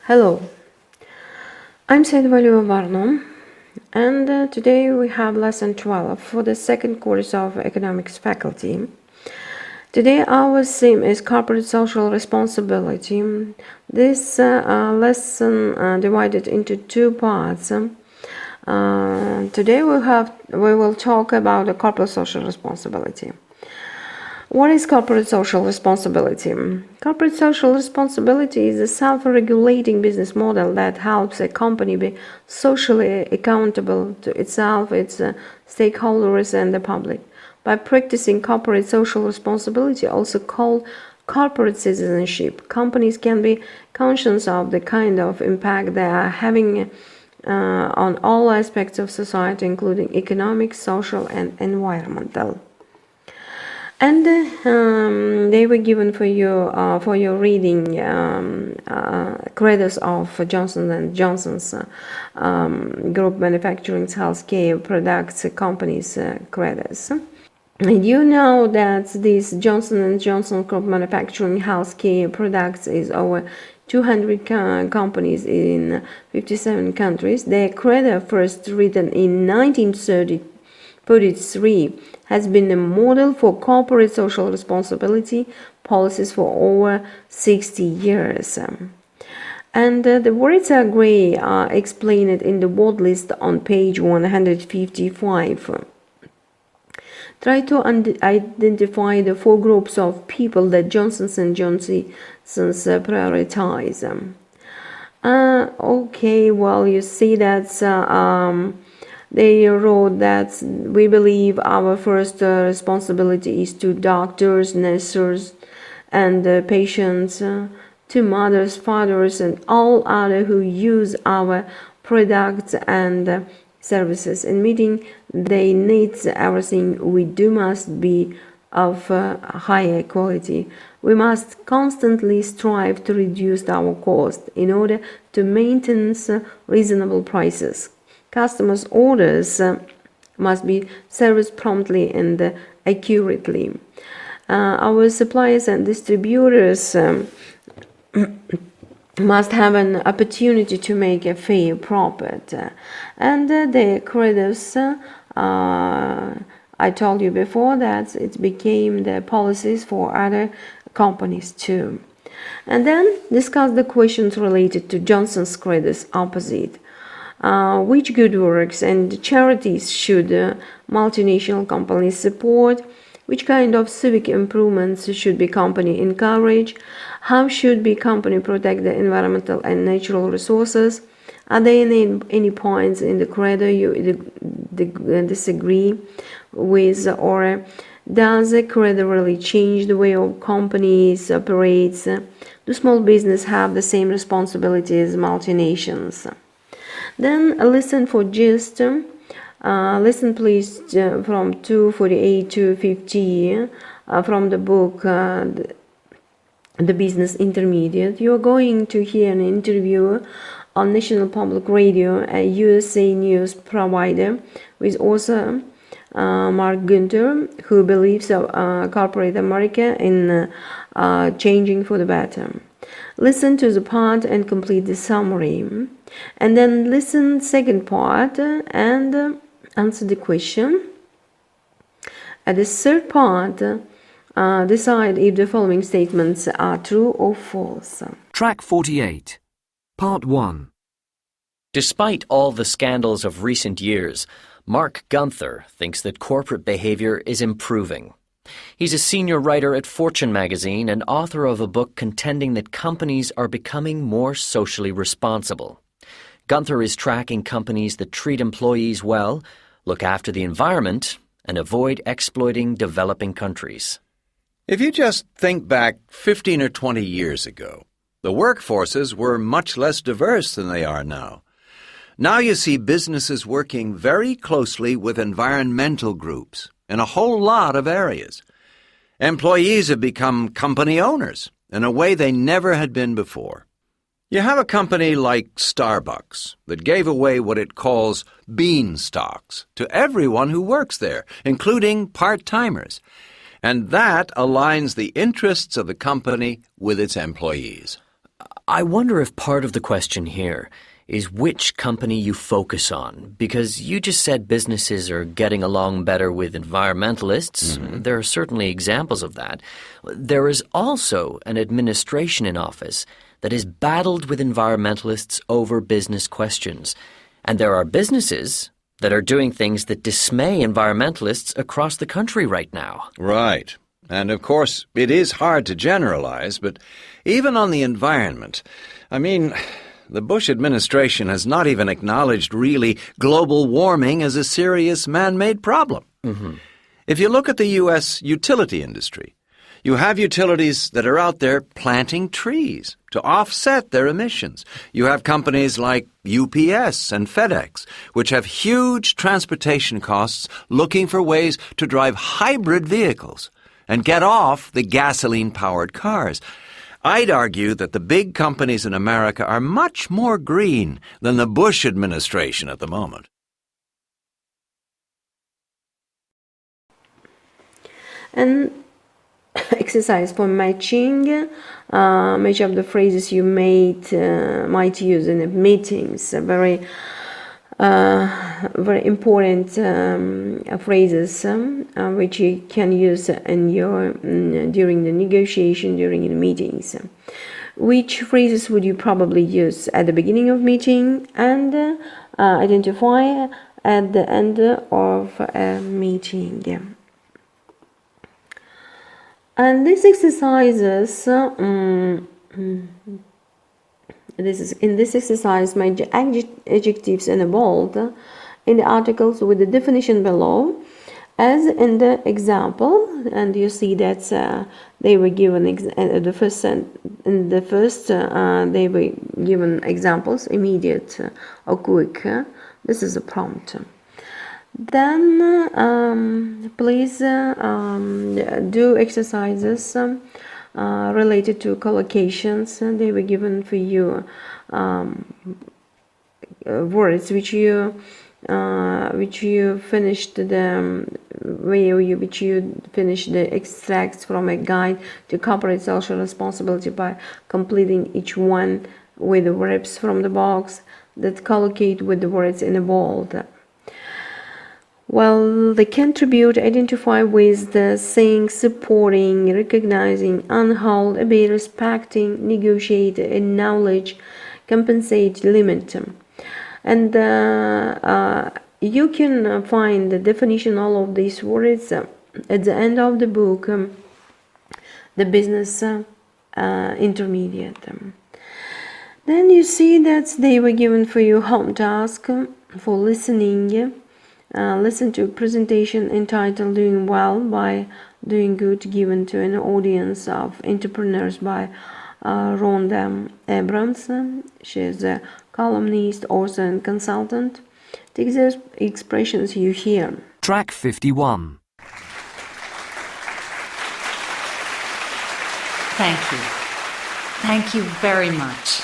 Hello, I'm Saydivaliyeva Barno, and today we have lesson 12 for the second course of economics faculty. Today our theme is corporate social responsibility. This lesson divided into two parts. Today we will talk about the corporate social responsibility. What is corporate social responsibility? Corporate social responsibility is a self-regulating business model that helps a company be socially accountable to itself, its stakeholders, and the public. By practicing corporate social responsibility, also called corporate citizenship, companies can be conscious of the kind of impact they are having on all aspects of society, including economic, social, and environmental. And they were given for your reading credits of Johnson & Johnson's group manufacturing healthcare products companies credits. And you know that this Johnson & Johnson group manufacturing healthcare products is over 200 companies in 57 countries. Their credit, first written in 1933, has been a model for corporate social responsibility policies for over 60 years. And the words are grey are explained in the word list on page 155. Try to identify the four groups of people that Johnson & Johnson's prioritize. Okay, well, you see that they wrote that we believe our first responsibility is to doctors, nurses, and patients, to mothers, fathers, and all other who use our products and services. In meeting their needs, everything we do must be of higher quality. We must constantly strive to reduce our cost in order to maintain reasonable prices. Customers' orders must be serviced promptly and accurately. Our suppliers and distributors must have an opportunity to make a fair profit. And the credits, I told you before that it became the policies for other companies too. And then discuss the questions related to Johnson's credits opposite. Which good works and charities should multinational companies support? Which kind of civic improvements should be company encourage? How should be company protect the environmental and natural resources? Are there any points in the credit you disagree with, or does the credit really change the way of companies operates? Do small business have the same responsibility as multinations? Then listen for gist. Listen please from 248 to 50 from the book The Business Intermediate. You are going to hear an interview on National Public Radio, a USA news provider, with author Mark Gunther, who believes corporate America in changing for the better. Listen to the part and complete the summary, and then listen second part and answer the question. At the third part, decide if the following statements are true or false. Track 48, Part 1. Despite all the scandals of recent years, Mark Gunther thinks that corporate behavior is improving. He's a senior writer at Fortune magazine and author of a book contending that companies are becoming more socially responsible. Gunther is tracking companies that treat employees well, look after the environment, and avoid exploiting developing countries. If you just think back 15 or 20 years ago, the workforces were much less diverse than they are now. Now you see businesses working very closely with environmental groups in a whole lot of areas. Employees have become company owners in a way they never had been before. You have a company like Starbucks that gave away what it calls bean stocks to everyone who works there, including part-timers. And that aligns the interests of the company with its employees. I wonder if part of the question here is which company you focus on, because you just said businesses are getting along better with environmentalists. There are certainly examples of that. There is also an administration in office that is battled with environmentalists over business questions. And there are businesses that are doing things that dismay environmentalists across the country right now. Right. And of course, it is hard to generalize, but even on the environment, the Bush administration has not even acknowledged really global warming as a serious man-made problem. If you look at the U.S. utility industry, you have utilities that are out there planting trees to offset their emissions. You have companies like UPS and FedEx, which have huge transportation costs looking for ways to drive hybrid vehicles and get off the gasoline-powered cars. I'd argue that the big companies in America are much more green than the Bush administration at the moment. And exercise for matching. Match up the phrases you might use in meetings. Very important phrases which you can use in your during the negotiation, during the meetings. Which phrases would you probably use at the beginning of meeting and identify at the end of a meeting? And these exercises, in this exercise, my adjectives are bold in the articles with the definition below, as in the example. And you see that they were given they were given examples, immediate or quick. This is a prompt. Then please do exercises related to collocations. They were given for you words which you finished the extracts from a guide to corporate social responsibility by completing each one with the verbs from the box that collocate with the words in a bold. Well, they contribute, identify with the saying, supporting, recognizing, unhold, obey, respecting, negotiate, acknowledge, compensate, limit. And you can find the definition all of these words at the end of the book, the business intermediate. Then you see that they were given for you home task for listening. Listen to a presentation entitled Doing Well by Doing Good, given to an audience of entrepreneurs by Rhonda Abrams. She is a columnist, author, and consultant. Take the expressions you hear. Track 51. Thank you. Thank you very much.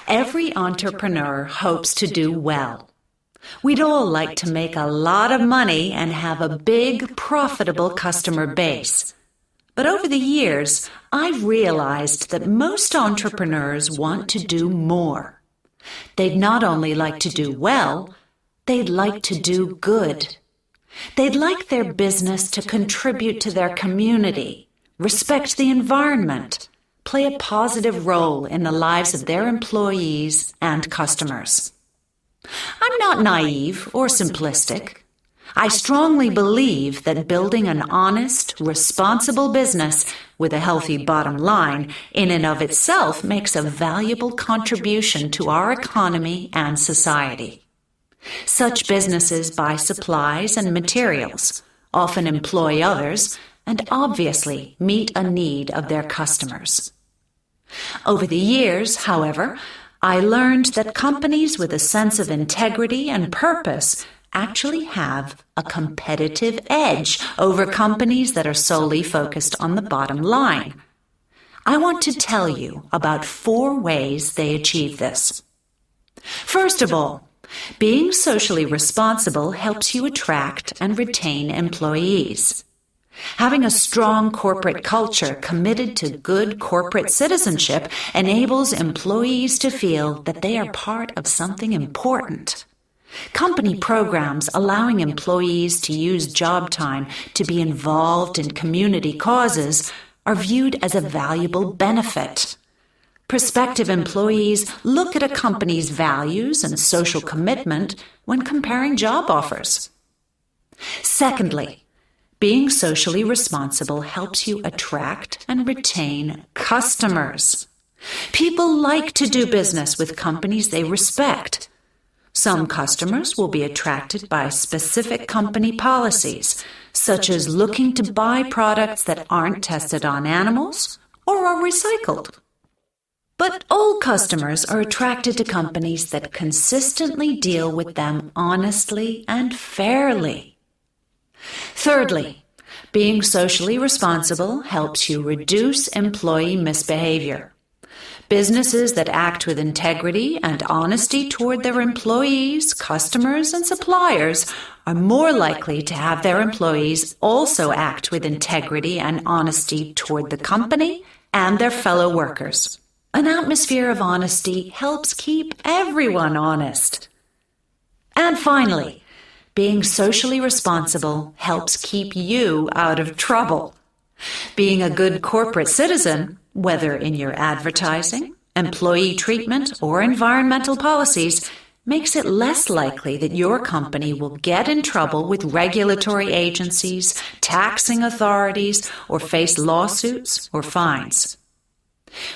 Every entrepreneur hopes to do well. We'd all like to make a lot of money and have a big, profitable customer base. But over the years, I've realized that most entrepreneurs want to do more. They'd not only like to do well, they'd like to do good. They'd like their business to contribute to their community, respect the environment, play a positive role in the lives of their employees and customers. I'm not naive or simplistic. I strongly believe that building an honest, responsible business with a healthy bottom line in and of itself makes a valuable contribution to our economy and society. Such businesses buy supplies and materials, often employ others, and obviously meet a need of their customers. Over the years, however, I learned that companies with a sense of integrity and purpose actually have a competitive edge over companies that are solely focused on the bottom line. I want to tell you about 4 ways they achieve this. First of all, being socially responsible helps you attract and retain employees. Having a strong corporate culture committed to good corporate citizenship enables employees to feel that they are part of something important. Company programs allowing employees to use job time to be involved in community causes are viewed as a valuable benefit. Prospective employees look at a company's values and social commitment when comparing job offers. Secondly, being socially responsible helps you attract and retain customers. People like to do business with companies they respect. Some customers will be attracted by specific company policies, such as looking to buy products that aren't tested on animals or are recycled. But all customers are attracted to companies that consistently deal with them honestly and fairly. Thirdly, being socially responsible helps you reduce employee misbehavior. Businesses that act with integrity and honesty toward their employees, customers, and suppliers are more likely to have their employees also act with integrity and honesty toward the company and their fellow workers. An atmosphere of honesty helps keep everyone honest. And finally, being socially responsible helps keep you out of trouble. Being a good corporate citizen, whether in your advertising, employee treatment, or environmental policies, makes it less likely that your company will get in trouble with regulatory agencies, taxing authorities, or face lawsuits or fines.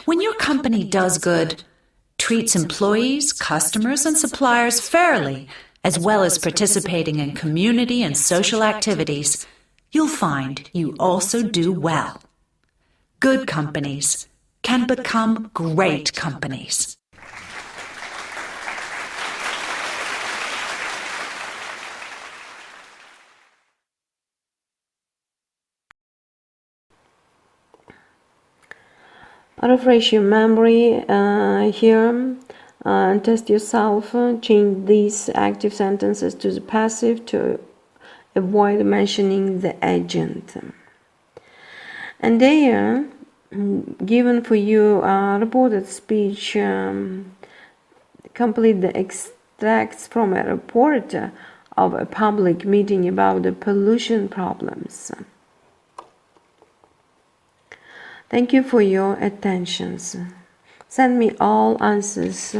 When your company does good, treats employees, customers, and suppliers fairly, as well as participating in community and social activities, you'll find you also do well. Good companies can become great companies. Refresh your memory here and test yourself. Change these active sentences to the passive to avoid mentioning the agent. And there, given for you a reported speech, complete the extracts from a report of a public meeting about the pollution problems. Thank you for your attention. Send me all answers